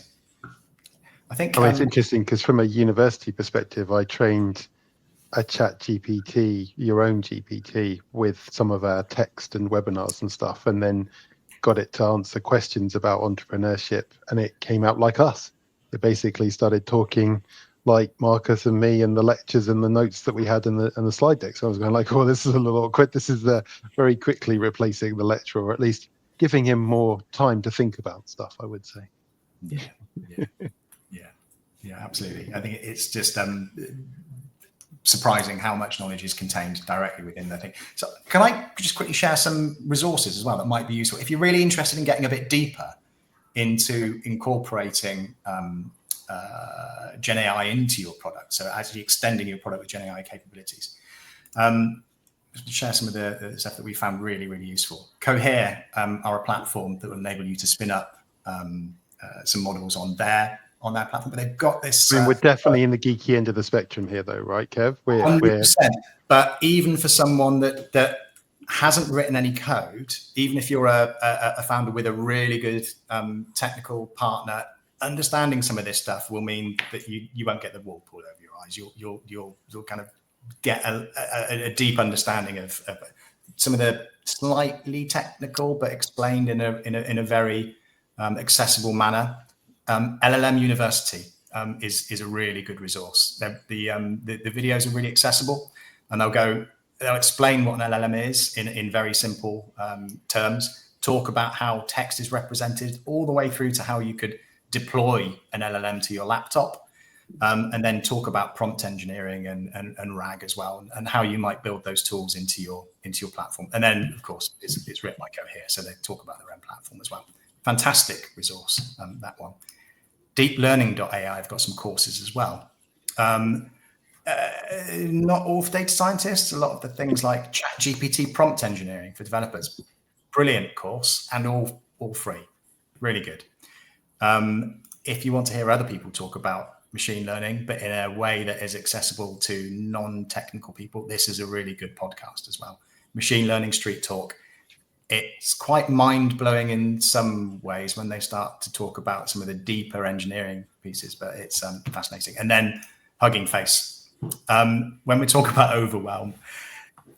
I think it's interesting because from a university perspective, I trained a chat GPT, your own GPT, with some of our text and webinars and stuff, and then got it to answer questions about entrepreneurship, and it came out like us. It basically started talking like Marcus and me and the lectures and the notes that we had in the slide deck. So I was going like, oh, this is a little awkward. This is very quickly replacing the lecturer, or at least giving him more time to think about stuff, I would say. Yeah, absolutely. I think it's just surprising how much knowledge is contained directly within the thing. So can I just quickly share some resources as well that might be useful if you're really interested in getting a bit deeper into incorporating Gen AI into your product, so actually extending your product with Gen AI capabilities. Just to share some of the stuff that we found really, really useful. Cohere are a platform that will enable you to spin up some models on their platform, but they've got this. I mean, we're definitely in the geeky end of the spectrum here, though, right, Kev? 100%. But even for someone that hasn't written any code, even if you're a founder with a really good technical partner, understanding some of this stuff will mean that you won't get the wool pulled over your eyes. You'll kind of get a deep understanding of some of the slightly technical, but explained in a very accessible manner. LLM University is a really good resource. The videos are really accessible, and they'll explain what an LLM is in very simple terms, talk about how text is represented, all the way through to how you could deploy an LLM to your laptop, and then talk about prompt engineering and RAG as well, and how you might build those tools into your platform. And then, of course, it's written by Cohere, so they talk about their own platform as well. Fantastic resource, that one. Deeplearning.ai, I've got some courses as well. Not all for data scientists, a lot of the things like ChatGPT prompt engineering for developers. Brilliant course, and all free. Really good. If you want to hear other people talk about machine learning, but in a way that is accessible to non-technical people, this is a really good podcast as well. Machine Learning Street Talk. It's quite mind-blowing in some ways when they start to talk about some of the deeper engineering pieces, but it's fascinating. And then Hugging Face, When we talk about overwhelm,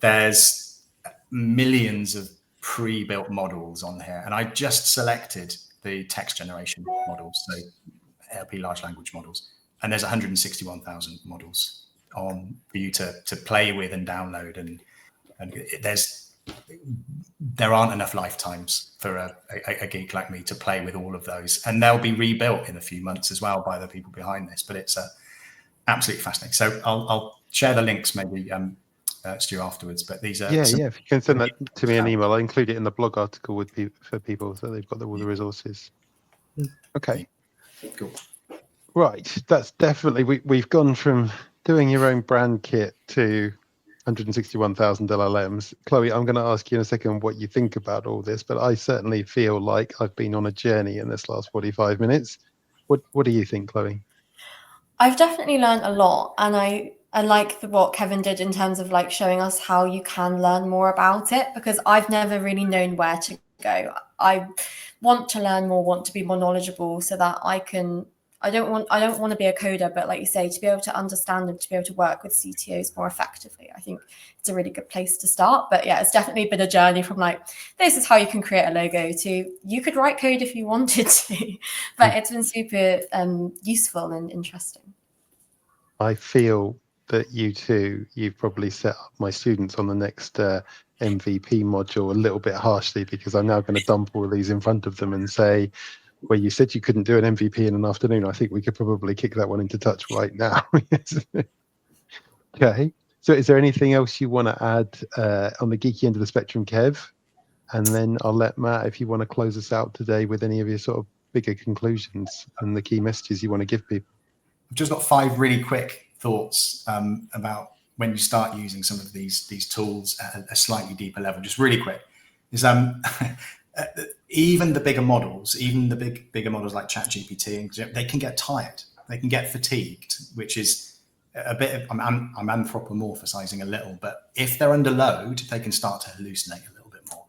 there's millions of pre-built models on here, and I just selected the text generation models, so LP large language models, and there's 161,000 models on for you to play with and download, and there aren't enough lifetimes for a geek like me to play with all of those, and they'll be rebuilt in a few months as well by the people behind this. But it's absolutely fascinating. So I'll share the links maybe, Stu, afterwards. But these are if you can send that to me an email, I'll include it in the blog article for people, so they've got all the resources. Okay, cool. Right, that's definitely we've gone from doing your own brand kit to 161,000 LLMs. Chloe, I'm going to ask you in a second what you think about all this, but I certainly feel like I've been on a journey in this last 45 minutes. What do you think, Chloe? I've definitely learned a lot, and I like what Kevin did in terms of like showing us how you can learn more about it, because I've never really known where to go. I want to learn more, want to be more knowledgeable, so that I don't want to be a coder, but like you say, to be able to understand and to be able to work with CTOs more effectively, I think it's a really good place to start. But yeah, it's definitely been a journey from like, this is how you can create a logo, to you could write code if you wanted to, but it's been super useful and interesting. I feel that you've probably set up my students on the next MVP module a little bit harshly, because I'm now going to dump all of these in front of them and say, well, you said you couldn't do an MVP in an afternoon. I think we could probably kick that one into touch right now. Okay. So is there anything else you want to add on the geeky end of the spectrum, Kev? And then I'll let Matt, if you want to close us out today with any of your sort of bigger conclusions and the key messages you want to give people. I've just got 5 really quick thoughts about when you start using some of these tools at a slightly deeper level. Just really quick. Is even the bigger models, bigger models like ChatGPT, they can get tired. They can get fatigued, which is a bit of, I'm anthropomorphizing a little, but if they're under load, they can start to hallucinate a little bit more.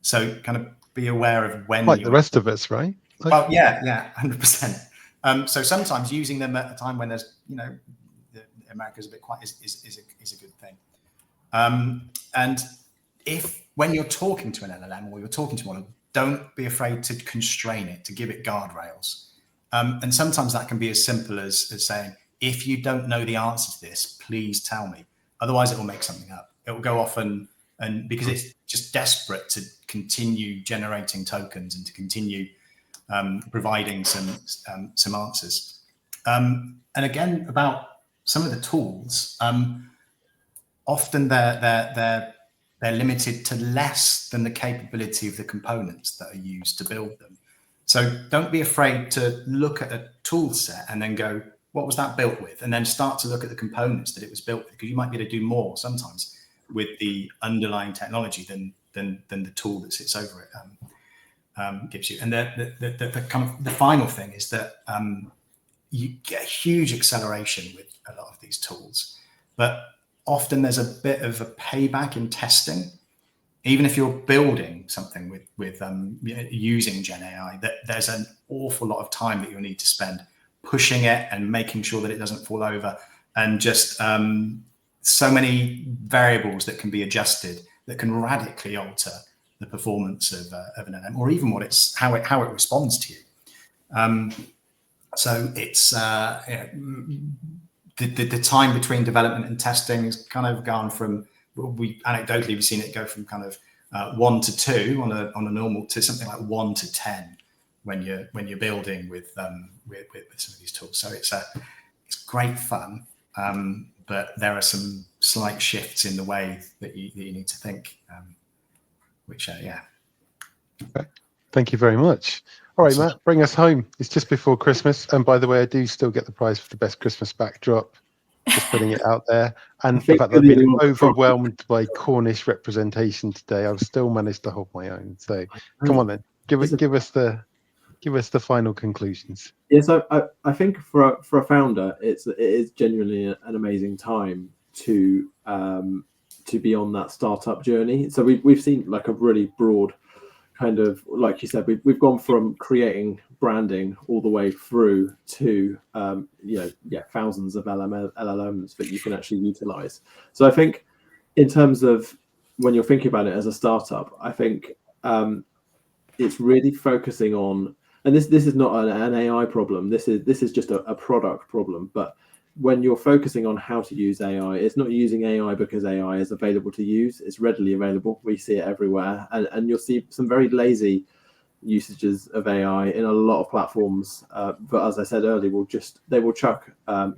So kind of be aware of when like the rest of us, right? Like, well, yeah, 100%. So sometimes using them at a time when there's, America's a bit quiet is a good thing. And if when you're talking to an LLM or you're talking to one, don't be afraid to constrain it, to give it guardrails. And sometimes that can be as simple as saying, if you don't know the answer to this, please tell me. Otherwise, it will make something up. It will go off and because it's just desperate to continue generating tokens and to continue providing some answers. And again, about some of the tools, often they're limited to less than the capability of the components that are used to build them. So don't be afraid to look at a tool set and then go, what was that built with? And then start to look at the components that it was built with, because you might be able to do more sometimes with the underlying technology than the tool that sits over it gives you. And the final thing is that you get huge acceleration with a lot of these tools, but often there's a bit of a payback in testing. Even if you're building something with using Gen AI, that there's an awful lot of time that you'll need to spend pushing it and making sure that it doesn't fall over, and just so many variables that can be adjusted that can radically alter the performance of an LM, or even how it responds to you. So it's the time between development and testing has kind of gone from, anecdotally we've seen it go from kind of 1 to 2 on a normal to something like 1 to 10 when you're building with some of these tools. So it's great fun, but there are some slight shifts in the way that you need to think, which yeah. Okay. Thank you very much. All right, Matt, bring us home. It's just before Christmas. And by the way, I do still get the prize for the best Christmas backdrop. Just putting it out there. And the fact that I've been overwhelmed by Cornish representation today, I've still managed to hold my own. So come on then, give us the final conclusions. Yes, I think for a founder, it is genuinely an amazing time to be on that startup journey. So we've seen like a really broad kind of, like you said, we've gone from creating branding all the way through to thousands of LLMs that you can actually utilize. So I think in terms of when you're thinking about it as a startup, I think it's really focusing on, and this is not an AI problem. This is just a product problem. But when you're focusing on how to use AI, it's not using AI because AI is available to use. It's readily available. We see it everywhere, and you'll see some very lazy usages of AI in a lot of platforms. But as I said earlier, they will chuck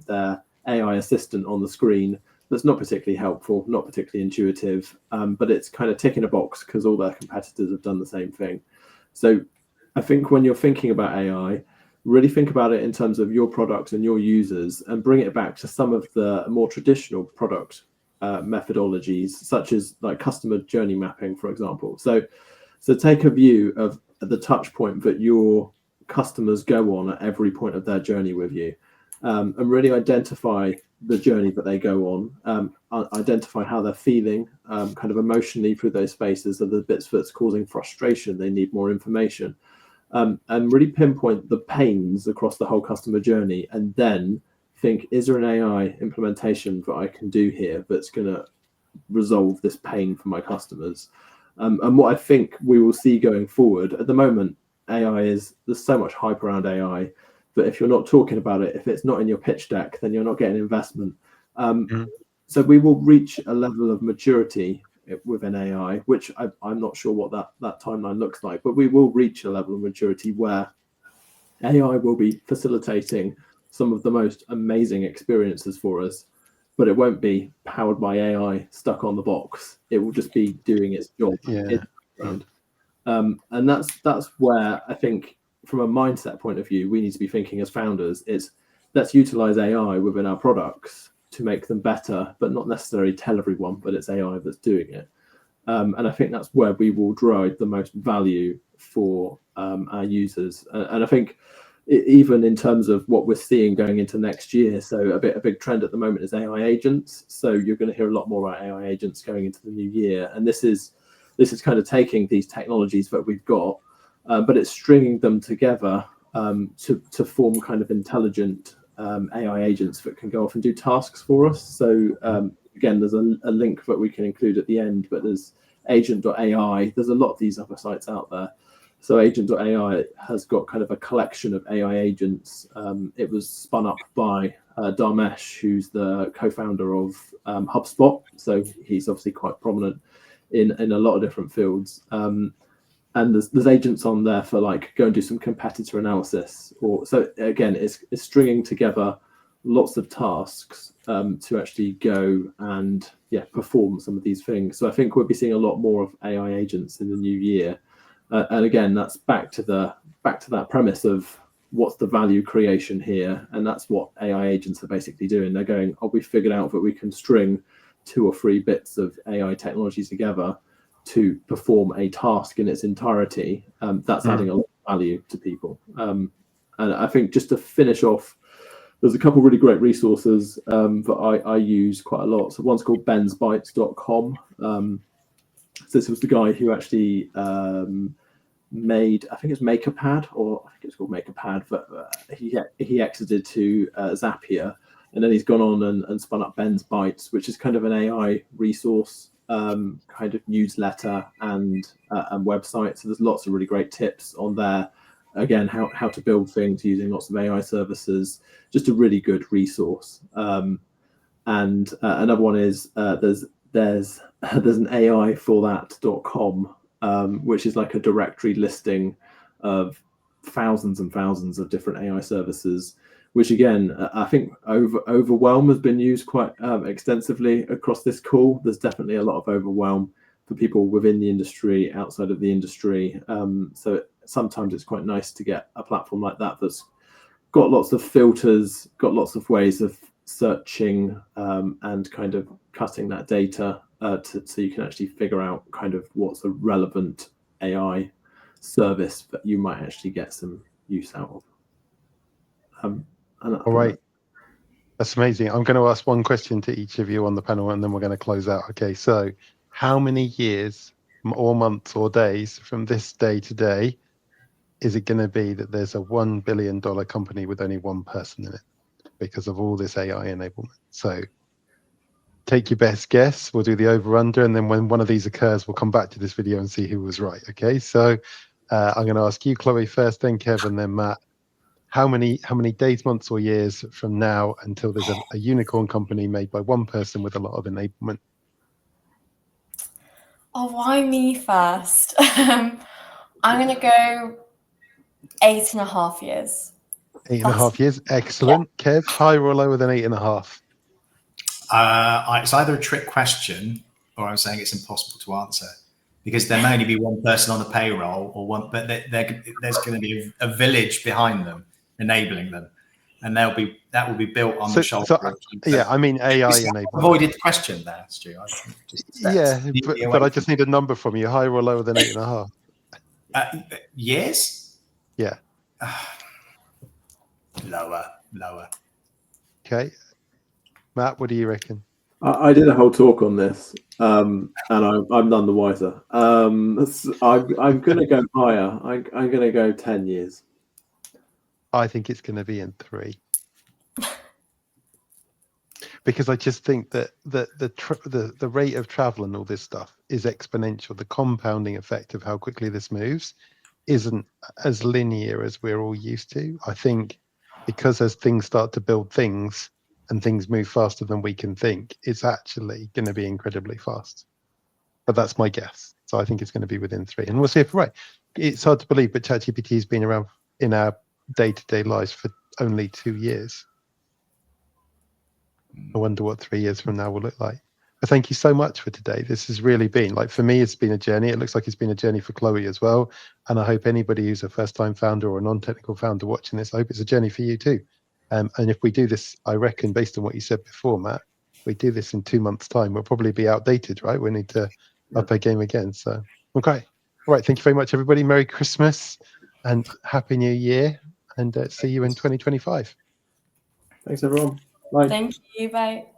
their AI assistant on the screen. That's not particularly helpful, not particularly intuitive, but it's kind of ticking a box because all their competitors have done the same thing. So I think when you're thinking about AI, really think about it in terms of your product and your users, and bring it back to some of the more traditional product methodologies, such as like customer journey mapping, for example. So take a view of the touch point that your customers go on at every point of their journey with you, and really identify the journey that they go on, identify how they're feeling kind of emotionally through those spaces, are the bits that's causing frustration, they need more information, and really pinpoint the pains across the whole customer journey, and then think, is there an AI implementation that I can do here that's going to resolve this pain for my customers? And what I think we will see going forward, at the moment, there's so much hype around AI, but if you're not talking about it, if it's not in your pitch deck, then you're not getting investment. So we will reach a level of maturity within AI, which I'm not sure what that timeline looks like, but we will reach a level of maturity where AI will be facilitating some of the most amazing experiences for us, but it won't be powered by AI stuck on the box. It will just be doing its job. And that's where I think, from a mindset point of view, we need to be thinking as founders. Let's utilize AI within our products to make them better, but not necessarily tell everyone, but it's AI that's doing it. And I think that's where we will drive the most value for our users. And I think even in terms of what we're seeing going into next year, so a big trend at the moment is AI agents. So you're going to hear a lot more about AI agents going into the new year. And this is kind of taking these technologies that we've got, but it's stringing them together to form kind of intelligent AI agents that can go off and do tasks for us. So again, there's a link that we can include at the end, but there's agent.ai. There's a lot of these other sites out there. So agent.ai has got kind of a collection of AI agents. It was spun up by Dharmesh, who's the co-founder of HubSpot. So he's obviously quite prominent in a lot of different fields. And there's agents on there for like, go and do some competitor analysis. So again, it's stringing together lots of tasks to actually go and perform some of these things. So I think we'll be seeing a lot more of AI agents in the new year. And again, that's back to that premise of what's the value creation here, and that's what AI agents are basically doing. They're going, we figured out that we can string 2 or 3 bits of AI technology together to perform a task in its entirety. That's adding a lot of value to people. And I think, just to finish off, there's a couple of really great resources that I use quite a lot. So one's called bensbytes.com. So this was the guy who actually made, I think it's MakerPad, or I think it's called MakerPad, but he exited to Zapier, and then he's gone on and spun up Ben's Bytes, which is kind of an AI resource kind of newsletter and website. So there's lots of really great tips on there. Again, how to build things using lots of AI services. Just a really good resource. And another one is there's an AI4that.com, which is like a directory listing of thousands and thousands of different AI services, which again, I think overwhelm has been used quite extensively across this call. There's definitely a lot of overwhelm for people within the industry, outside of the industry. So sometimes it's quite nice to get a platform like that that's got lots of filters, got lots of ways of searching and kind of cutting that data so you can actually figure out kind of what's a relevant AI service that you might actually get some use out of. All right. That's amazing. I'm going to ask one question to each of you on the panel, and then we're going to close out. Okay, so how many years or months or days from this day to day is it going to be that there's a $1 billion company with only one person in it because of all this AI enablement? So take your best guess. We'll do the over under, and then when one of these occurs, we'll come back to this video and see who was right. Okay, so I'm going to ask you, Chloe, first, then Kevin, then Matt. How many days, months, or years from now until there's a unicorn company made by one person with a lot of enablement? Oh, why me first? I'm going to go 8.5 years. 8.5 years. Excellent. Yeah. Kev, higher or lower than 8.5? It's either a trick question or I'm saying it's impossible to answer, because there may only be one person on the payroll or one, but there's going to be a village behind them enabling them, and that will be built on the shoulder. Yeah, I mean AI enablement. Avoided the question there, Stu. But I just need a number from you, higher or lower than 8.5? Years? Yeah. Lower. Okay. Matt, what do you reckon? I did a whole talk on this, and I'm none the wiser. I'm going to go higher. I'm going to go 10 years. I think it's going to be in 3. Because I just think that the rate of travel and all this stuff is exponential. The compounding effect of how quickly this moves isn't as linear as we're all used to. I think because as things start to build things and things move faster than we can think, it's actually going to be incredibly fast. But that's my guess. So I think it's going to be within 3. And we'll see if we're right. It's hard to believe, but ChatGPT has been around in our day-to-day lives for only 2 years. I wonder what 3 years from now will look like. But thank you so much for today. This has really been, like, for me, it's been a journey. It looks like it's been a journey for Chloe as well. And I hope anybody who's a first-time founder or a non-technical founder watching this, I hope it's a journey for you too. And if we do this, I reckon, based on what you said before, Matt, if we do this in 2 months' time, we'll probably be outdated, right? We need to up our game again. So, okay. All right. Thank you very much, everybody. Merry Christmas and Happy New Year. And see you in 2025. Thanks, everyone. Bye. Thank you. Bye.